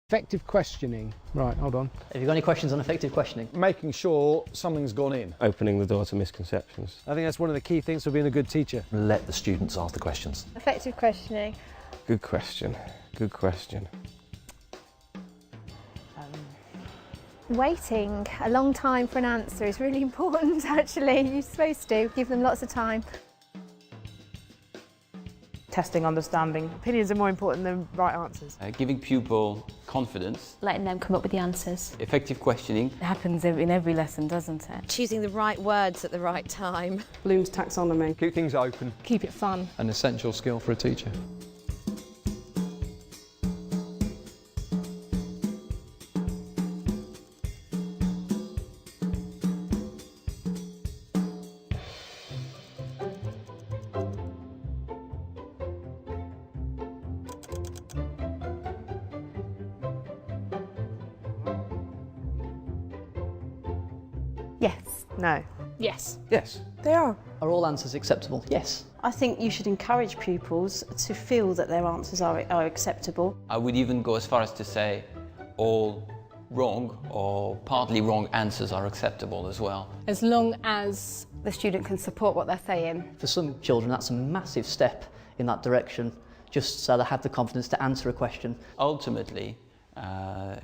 Effective questioning. Right, hold on. Have you got any questions on effective questioning? Making sure something's gone in. Opening the door to misconceptions. I think that's one of the key things for being a good teacher. Let the students ask the questions. Effective questioning. Good question. Good question. Waiting a long time for an answer is really important, actually. You're supposed to give them lots of time. Testing understanding. Opinions are more important than right answers. Giving pupil confidence. Letting them come up with the answers. Effective questioning. It happens in every lesson, doesn't it? Choosing the right words at the right time. Bloom's taxonomy. Keep things open. Keep it fun. An essential skill for a teacher. Yes. No. Yes. Yes. They are. Are all answers acceptable? Yes. I think you should encourage pupils to feel that their answers are acceptable. I would even go as far as to say all wrong or partly wrong answers are acceptable as well. As long as the student can support what they're saying. For some children, that's a massive step in that direction, just so they have the confidence to answer a question. Ultimately,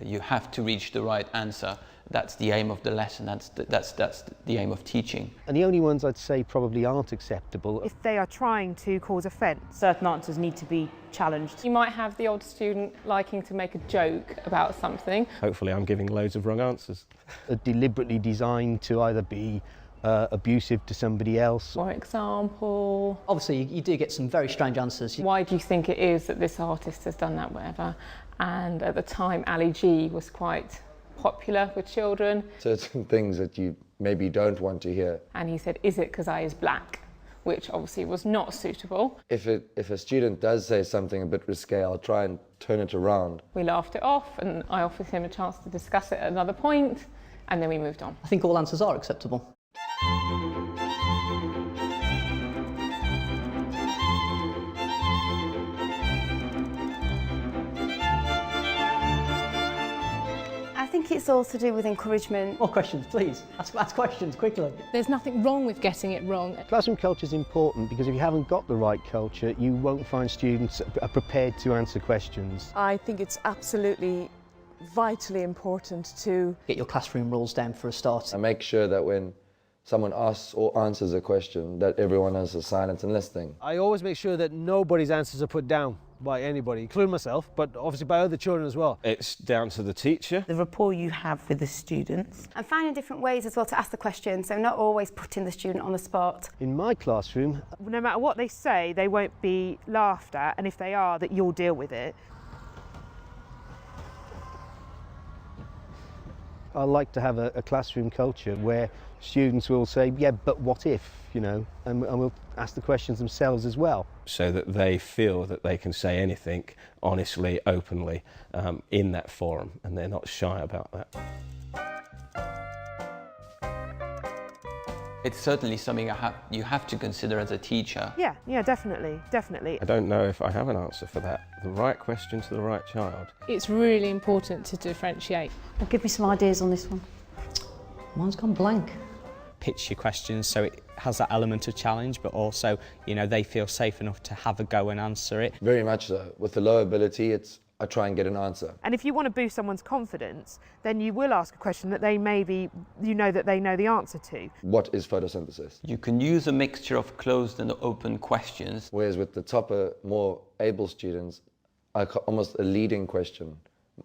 you have to reach the right answer. That's the aim of the lesson, that's the aim of teaching. And the only ones I'd say probably aren't acceptable. If they are trying to cause offence, certain answers need to be challenged. you might have the odd student liking to make a joke about something. Hopefully I'm giving loads of wrong answers. Are deliberately designed to either be abusive to somebody else. For example, Obviously, you do get some very strange answers. why do you think it is that this artist has done that, whatever? And at the time, Ali G was quite popular with children. Certain things that you maybe don't want to hear. And he said, is it because I is black? Which obviously was not suitable. If a student does say something a bit risque, I'll try and turn it around. We laughed it off and I offered him a chance to discuss it at another point, and then we moved on. I think all answers are acceptable. I think it's all to do with encouragement. More questions, please. Ask questions quickly. There's nothing wrong with getting it wrong. Classroom culture is important because if you haven't got the right culture, you won't find students are prepared to answer questions. I think it's absolutely vitally important to Get your classroom rules down for a start. And make sure that when someone asks or answers a question, that everyone has a silence and listening. I always make sure that nobody's answers are put down by anybody, including myself, but obviously by other children as well. It's down to the teacher. the rapport you have with the students. And finding different ways as well to ask the question, so not always putting the student on the spot. In my classroom, No matter what they say, they won't be laughed at, and if they are, that you'll deal with it. I like to have a classroom culture where students will say, yeah, but what if, you know, and we'll ask the questions themselves as well. So that they feel that they can say anything honestly, openly, in that forum, and they're not shy about that. It's certainly something you have to consider as a teacher. Yeah, definitely. I don't know if I have an answer for that. The right question to the right child. It's really important to differentiate. Well, give me some ideas on this one. Mine's gone blank. Pitch your questions so it has that element of challenge, but also, you know, they feel safe enough to have a go and answer it. Very much so. With the low ability, I try and get an answer. And if you want to boost someone's confidence, then you will ask a question that they maybe, that they know the answer to. What is photosynthesis? You can use a mixture of closed and open questions. Whereas with the tougher, more able students, almost a leading question,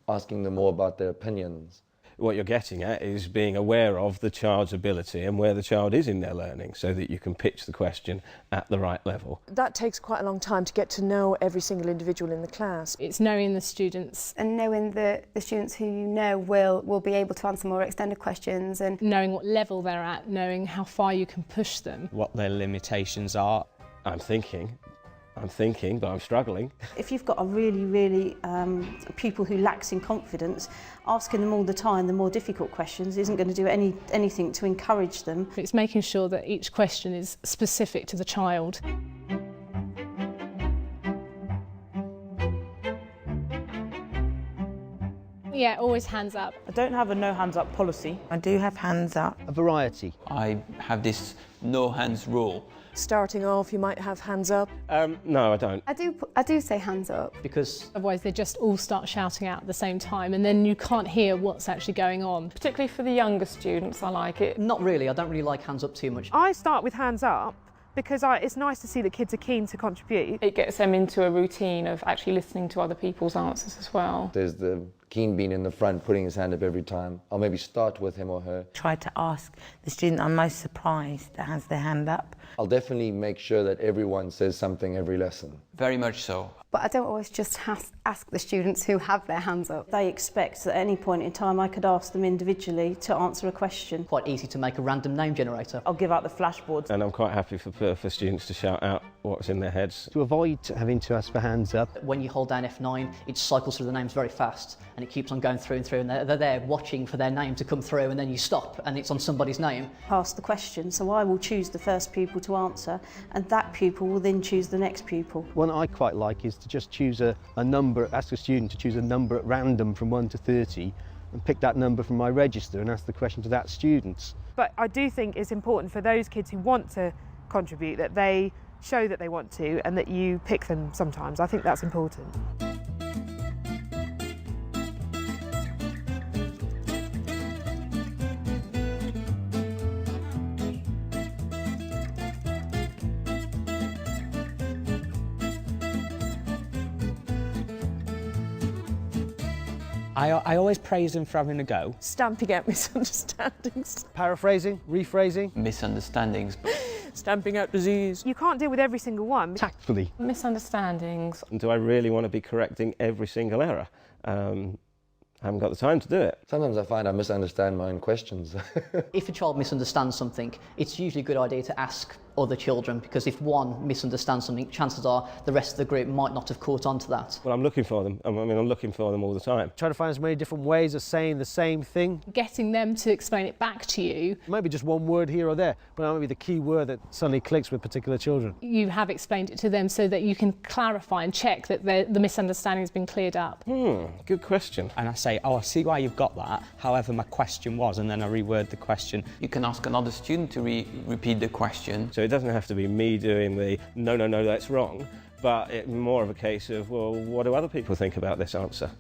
asking them more about their opinions. What you're getting at is being aware of the child's ability and where the child is in their learning so that you can pitch the question at the right level. That takes quite a long time to get to know every single individual in the class. It's knowing the students. And knowing the students who you know will be able to answer more extended questions, and Knowing what level they're at, knowing how far you can push them. What their limitations are. I'm thinking, but I'm struggling. If you've got a really pupil who lacks in confidence, asking them all the time the more difficult questions isn't going to do anything to encourage them. It's making sure that each question is specific to the child. Yeah, always hands up. I don't have a no hands up policy. I do have hands up. A variety. I have this no hands rule. Starting off, you might have hands up. No, I don't. I do say hands up. Because otherwise they just all start shouting out at the same time and then you can't hear what's actually going on. Particularly for the younger students, I like it. Not really, I don't really like hands up too much. I start with hands up because it's nice to see that kids are keen to contribute. It gets them into a routine of actually listening to other people's answers as well. There's the keen being in the front, putting his hand up every time. I'll maybe start with him or her. Try to ask the student I'm most surprised that has their hand up. I'll definitely make sure that everyone says something every lesson. Very much so. But I don't always just ask the students who have their hands up. They expect that at any point in time I could ask them individually to answer a question. Quite easy to make a random name generator. I'll give out the flashboards. And I'm quite happy for students to shout out what's in their heads. To avoid having to ask for hands up. When you hold down F9, it cycles through the names very fast and it keeps on going through and through and they're there watching for their name to come through and then you stop and it's on somebody's name. Ask the question, so I will choose the first pupil to answer and that pupil will then choose the next pupil. One I quite like is to just choose a number, ask a student to choose a number at random from 1 to 30 and pick that number from my register and ask the question to that student. But I do think it's important for those kids who want to contribute that they show that they want to and that you pick them sometimes. I think that's important. I always praise them for having a go. Stamping out misunderstandings. Paraphrasing, rephrasing. Misunderstandings. Stamping out disease. You can't deal with every single one. Tactfully. Misunderstandings. And do I really want to be correcting every single error? I haven't got the time to do it. Sometimes I find I misunderstand my own questions. If a child misunderstands something, it's usually a good idea to ask other children because if one misunderstands something, chances are the rest of the group might not have caught on to that. Well, I'm looking for them. I'm looking for them all the time. Try to find as many different ways of saying the same thing. Getting them to explain it back to you. It might be just one word here or there, but that might be the key word that suddenly clicks with particular children. You have explained it to them so that you can clarify and check that the misunderstanding has been cleared up. Good question. And I say, oh, I see why you've got that. However, my question was, and then I reword the question. You can ask another student to repeat the question. So it doesn't have to be me doing the no, that's wrong, but it's more of a case of, well, what do other people think about this answer?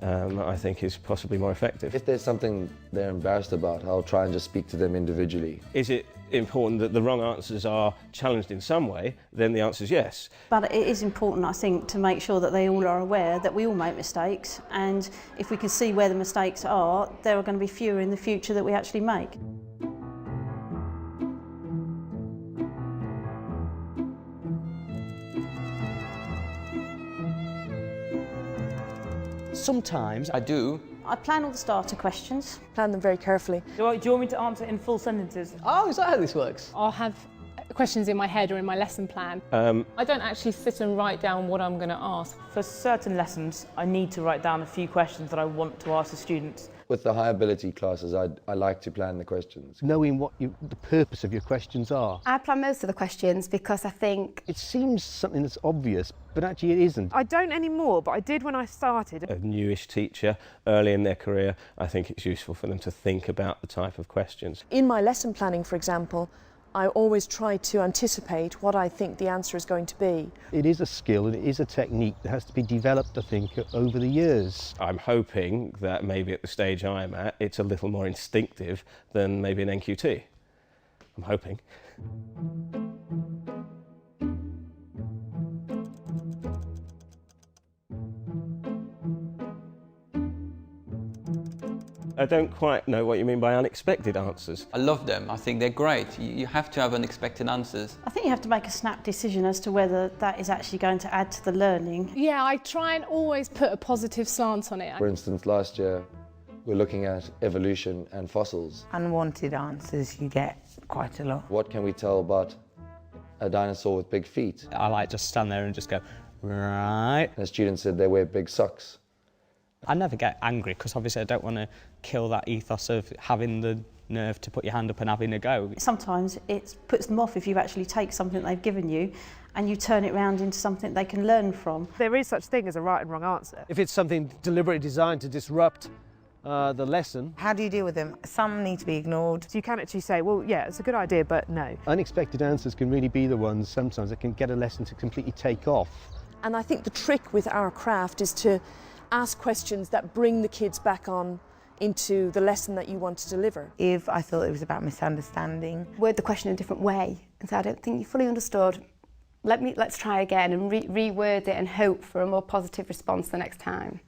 I think is possibly more effective. If there's something they're embarrassed about, I'll try and just speak to them individually. Is it important that the wrong answers are challenged in some way? Then the answer is yes. But it is important, I think, to make sure that they all are aware that we all make mistakes, and if we can see where the mistakes are, there are going to be fewer in the future that we actually make. Sometimes I do. I plan all the starter questions. Plan them very carefully. Do you want me to answer in full sentences? Oh, is that how this works? I'll have questions in my head or in my lesson plan. I don't actually sit and write down what I'm going to ask. For certain lessons, I need to write down a few questions that I want to ask the students. With the high ability classes, I like to plan the questions. Knowing what the purpose of your questions are. I plan most of the questions because I think... It seems something that's obvious, but actually it isn't. I don't anymore, but I did when I started. A newish teacher early in their career, I think it's useful for them to think about the type of questions. In my lesson planning, for example, I always try to anticipate what I think the answer is going to be. It is a skill and it is a technique that has to be developed, I think, over the years. I'm hoping that maybe at the stage I'm at, it's a little more instinctive than maybe an NQT. I'm hoping. I don't quite know what you mean by unexpected answers. I love them. I think they're great. You have to have unexpected answers. I think you have to make a snap decision as to whether that is actually going to add to the learning. Yeah, I try and always put a positive slant on it. For instance, last year, we're looking at evolution and fossils. Unwanted answers you get quite a lot. What can we tell about a dinosaur with big feet? I like just stand there and just go, right. And the student said they wear big socks. I never get angry because obviously I don't want to kill that ethos of having the nerve to put your hand up and having a go. Sometimes it puts them off if you actually take something they've given you and you turn it round into something they can learn from. There is such thing as a right and wrong answer. If it's something deliberately designed to disrupt the lesson. How do you deal with them? Some need to be ignored. So you can actually say, well, yeah, it's a good idea, but no. Unexpected answers can really be the ones sometimes that can get a lesson to completely take off. And I think the trick with our craft is to ask questions that bring the kids back on into the lesson that you want to deliver. If I thought it was about misunderstanding, Word the question in a different way and say, I don't think you fully understood. Let's try again and reword it and hope for a more positive response the next time.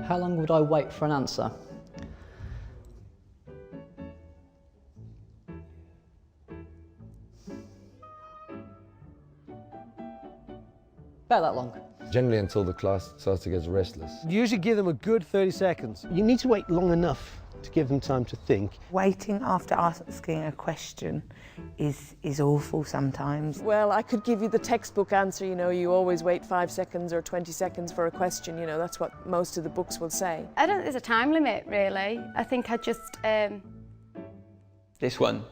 How long would I wait for an answer? About that long. Generally until the class starts to get restless. You usually give them a good 30 seconds. You need to wait long enough to give them time to think. waiting after asking a question is awful sometimes. Well, I could give you the textbook answer, you know, you always wait 5 seconds or 20 seconds for a question, you know, that's what most of the books will say. I don't think there's a time limit, really. I think I just... This one,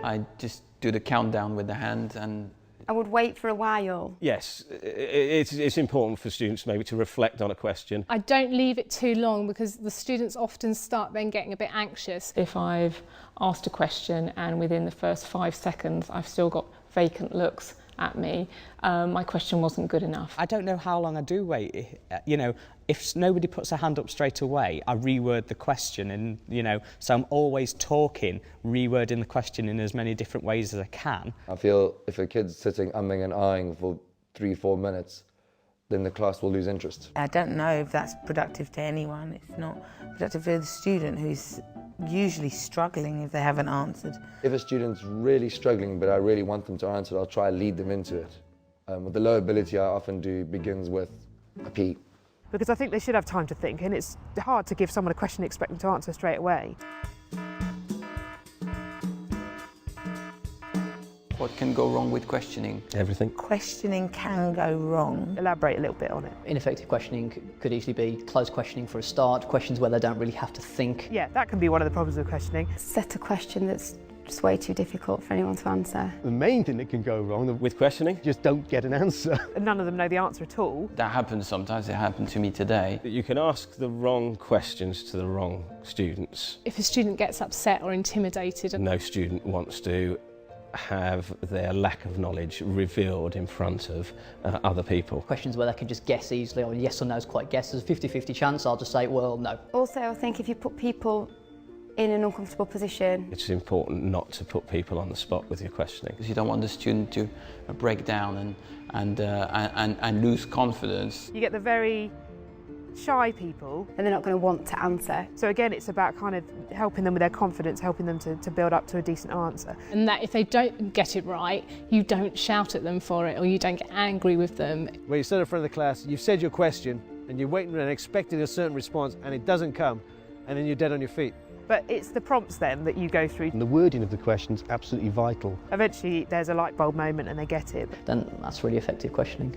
I just do the countdown with the hand and I would wait for a while. Yes, it's important for students maybe to reflect on a question. I don't leave it too long because the students often start then getting a bit anxious. If I've asked a question and within the first 5 seconds I've still got vacant looks at me, my question wasn't good enough. I don't know how long I do wait. You know, if nobody puts a hand up straight away, I reword the question, and you know, so I'm always talking, rewording the question in as many different ways as I can. I feel if a kid's sitting umming and ahhing for 3-4 minutes, then the class will lose interest. I don't know if that's productive to anyone. It's not productive for the student who's usually struggling if they haven't answered. If a student's really struggling but I really want them to answer, I'll try to lead them into it. With the low ability I often do begins with a P. Because I think they should have time to think, and it's hard to give someone a question and expect them to answer straight away. what can go wrong with questioning? Everything. Questioning can go wrong. Elaborate a little bit on it. Ineffective questioning could easily be closed questioning for a start, questions where they don't really have to think. Yeah, that can be one of the problems with questioning. Set a question that's just way too difficult for anyone to answer. The main thing that can go wrong with questioning, just don't get an answer. And none of them know the answer at all. That happens sometimes. It happened to me today. You can ask the wrong questions to the wrong students. If a student gets upset or intimidated, No student wants to have their lack of knowledge revealed in front of other people. Questions where they can just guess easily, or yes or no is quite guess. There's a 50-50 chance, I'll just say, well, no. Also, I think if you put people in an uncomfortable position, It's important not to put people on the spot with your questioning. Because you don't want the student to break down and lose confidence. You get the very shy people, and they're not going to want to answer. So again, it's about kind of helping them with their confidence, helping them to build up to a decent answer. and that if they don't get it right, you don't shout at them for it or you don't get angry with them. Where you stand in front of the class, you've said your question, and you're waiting and expecting a certain response, and it doesn't come, and then you're dead on your feet. But it's the prompts then that you go through. And the wording of the question's absolutely vital. Eventually there's a light bulb moment and they get it. Then that's really effective questioning.